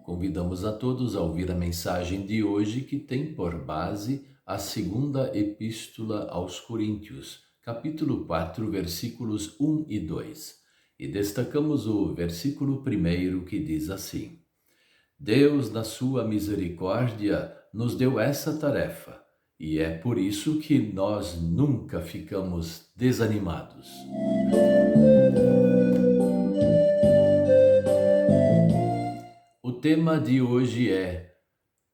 Convidamos a todos a ouvir a mensagem de hoje que tem por base a segunda epístola aos Coríntios, capítulo 4, versículos 1 e 2. E destacamos o versículo 1 que diz assim: Deus, na sua misericórdia, nos deu essa tarefa, e é por isso que nós nunca ficamos desanimados. O tema de hoje é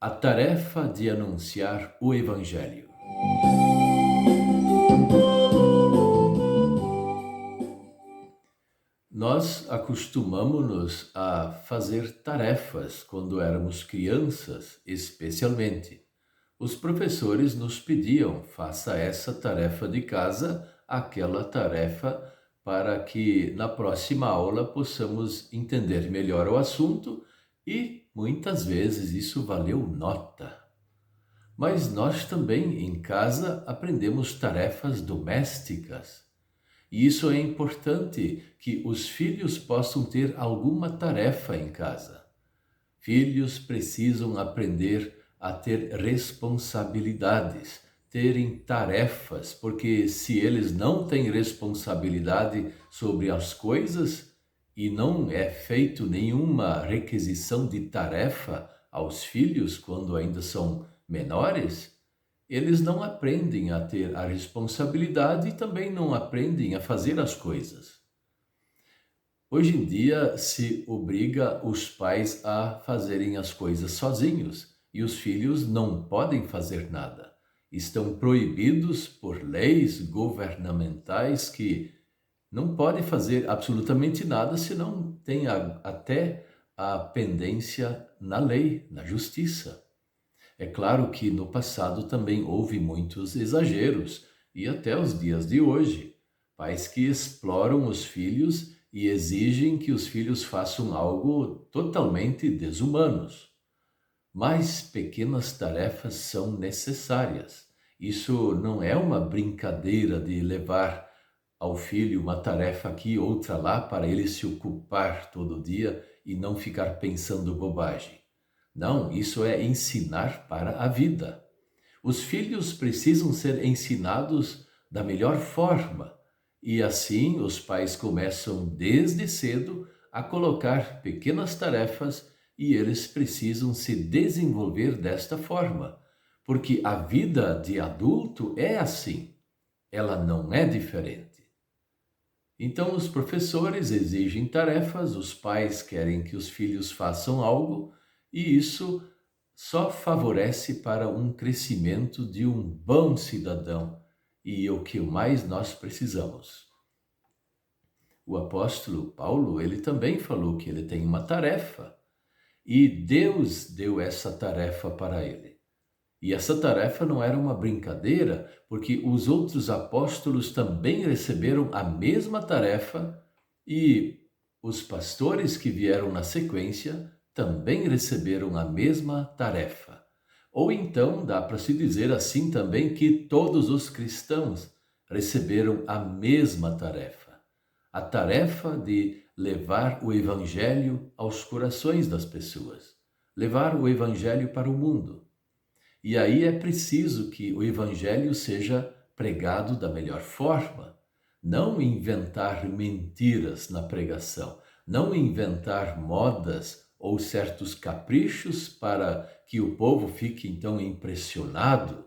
a tarefa de anunciar o Evangelho. Nós acostumamos-nos a fazer tarefas quando éramos crianças, especialmente. Os professores nos pediam, faça essa tarefa de casa, aquela tarefa, para que na próxima aula possamos entender melhor o assunto e muitas vezes isso valeu nota. Mas nós também em casa aprendemos tarefas domésticas. E isso é importante que os filhos possam ter alguma tarefa em casa. Filhos precisam aprender a ter responsabilidades, terem tarefas, porque se eles não têm responsabilidade sobre as coisas e não é feito nenhuma requisição de tarefa aos filhos quando ainda são menores, eles não aprendem a ter a responsabilidade e também não aprendem a fazer as coisas. Hoje em dia se obriga os pais a fazerem as coisas sozinhos e os filhos não podem fazer nada. Estão proibidos por leis governamentais que não podem fazer absolutamente nada se não tem até a pendência na lei, na justiça. É claro que no passado também houve muitos exageros e até os dias de hoje, pais que exploram os filhos e exigem que os filhos façam algo totalmente desumanos. Mas pequenas tarefas são necessárias. Isso não é uma brincadeira de levar ao filho uma tarefa aqui e outra lá para ele se ocupar todo dia e não ficar pensando bobagem. Não, isso é ensinar para a vida. Os filhos precisam ser ensinados da melhor forma. E assim os pais começam desde cedo a colocar pequenas tarefas e eles precisam se desenvolver desta forma, porque a vida de adulto é assim, ela não é diferente. Então os professores exigem tarefas, os pais querem que os filhos façam algo e isso só favorece para um crescimento de um bom cidadão e é o que mais nós precisamos. O apóstolo Paulo, ele também falou que ele tem uma tarefa e Deus deu essa tarefa para ele. E essa tarefa não era uma brincadeira, porque os outros apóstolos também receberam a mesma tarefa e os pastores que vieram na sequência também receberam a mesma tarefa. Ou então dá para se dizer assim também que todos os cristãos receberam a mesma tarefa. A tarefa de levar o Evangelho aos corações das pessoas, levar o Evangelho para o mundo. E aí é preciso que o Evangelho seja pregado da melhor forma, não inventar mentiras na pregação, não inventar modas ou certos caprichos para que o povo fique então impressionado,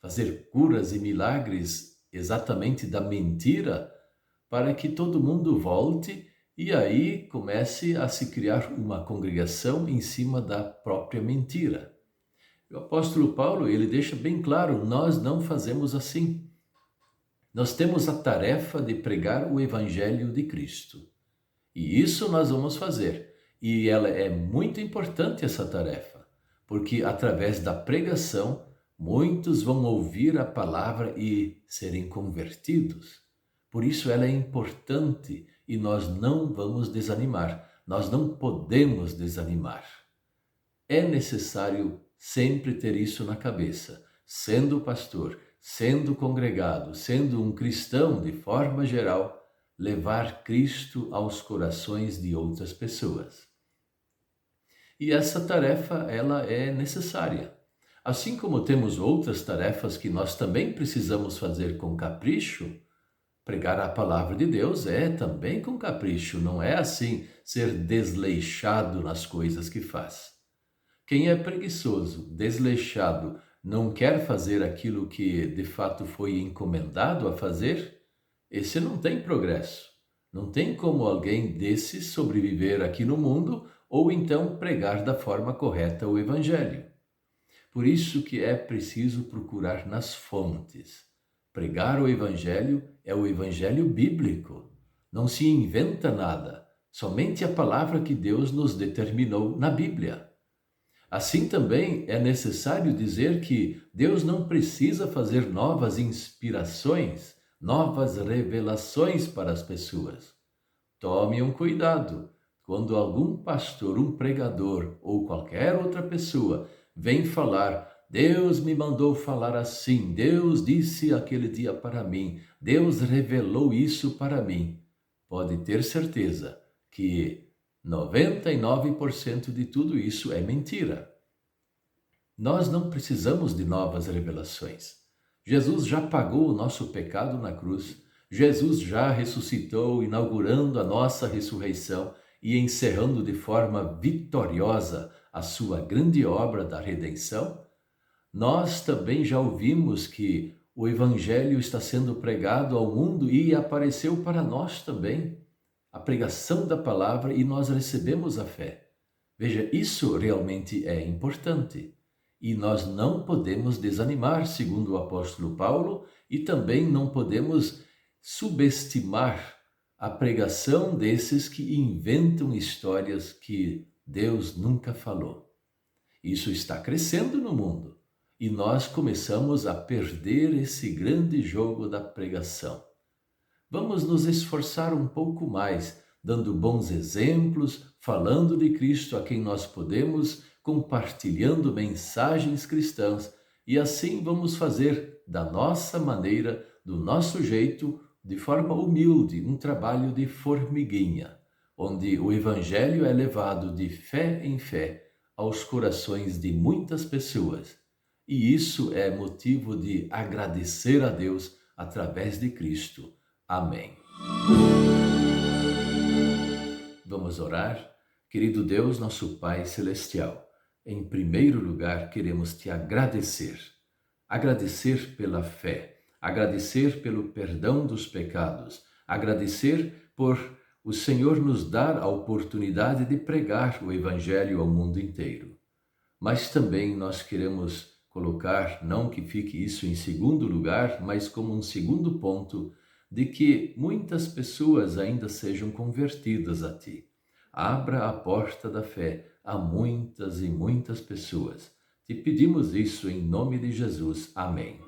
fazer curas e milagres exatamente da mentira, para que todo mundo volte e aí comece a se criar uma congregação em cima da própria mentira. O apóstolo Paulo, ele deixa bem claro, nós não fazemos assim. Nós temos a tarefa de pregar o Evangelho de Cristo. E isso nós vamos fazer. E ela é muito importante, essa tarefa, porque através da pregação, muitos vão ouvir a palavra e serem convertidos. Por isso ela é importante e nós não vamos desanimar. Nós não podemos desanimar. É necessário sempre ter isso na cabeça, sendo pastor, sendo congregado, sendo um cristão de forma geral, levar Cristo aos corações de outras pessoas. e essa tarefa ela é necessária. Assim como temos outras tarefas que nós também precisamos fazer com capricho, pregar a palavra de Deus é também com capricho, não é assim ser desleixado nas coisas que faz. Quem é preguiçoso, desleixado, não quer fazer aquilo que de fato foi encomendado a fazer, esse não tem progresso. Não tem como alguém desse sobreviver aqui no mundo ou então pregar da forma correta o evangelho. Por isso que é preciso procurar nas fontes. Pregar o evangelho é o evangelho bíblico. Não se inventa nada, somente a palavra que Deus nos determinou na Bíblia. Assim também é necessário dizer que Deus não precisa fazer novas inspirações, novas revelações para as pessoas. Tome um cuidado. Quando algum pastor, um pregador ou qualquer outra pessoa vem falar, Deus me mandou falar assim, Deus disse aquele dia para mim, Deus revelou isso para mim. Pode ter certeza que 99% de tudo isso é mentira. Nós não precisamos de novas revelações. Jesus já pagou o nosso pecado na cruz. Jesus já ressuscitou, inaugurando a nossa ressurreição e encerrando de forma vitoriosa a sua grande obra da redenção. Nós também já ouvimos que o Evangelho está sendo pregado ao mundo e apareceu para nós também. A pregação da palavra e nós recebemos a fé. Veja, isso realmente é importante. E nós não podemos desanimar, segundo o apóstolo Paulo, e também não podemos subestimar a pregação desses que inventam histórias que Deus nunca falou. Isso está crescendo no mundo e nós começamos a perder esse grande jogo da pregação. Vamos nos esforçar um pouco mais, dando bons exemplos, falando de Cristo a quem nós podemos, compartilhando mensagens cristãs, e assim vamos fazer da nossa maneira, do nosso jeito, de forma humilde, um trabalho de formiguinha, onde o Evangelho é levado de fé em fé aos corações de muitas pessoas. E isso é motivo de agradecer a Deus através de Cristo. Amém. Vamos orar? Querido Deus, nosso Pai Celestial, em primeiro lugar queremos te agradecer. Agradecer pela fé, agradecer pelo perdão dos pecados, agradecer por o Senhor nos dar a oportunidade de pregar o Evangelho ao mundo inteiro. Mas também nós queremos colocar, não que fique isso em segundo lugar, mas como um segundo ponto, de que muitas pessoas ainda sejam convertidas a Ti. Abra a porta da fé a muitas e muitas pessoas. Te pedimos isso em nome de Jesus. Amém.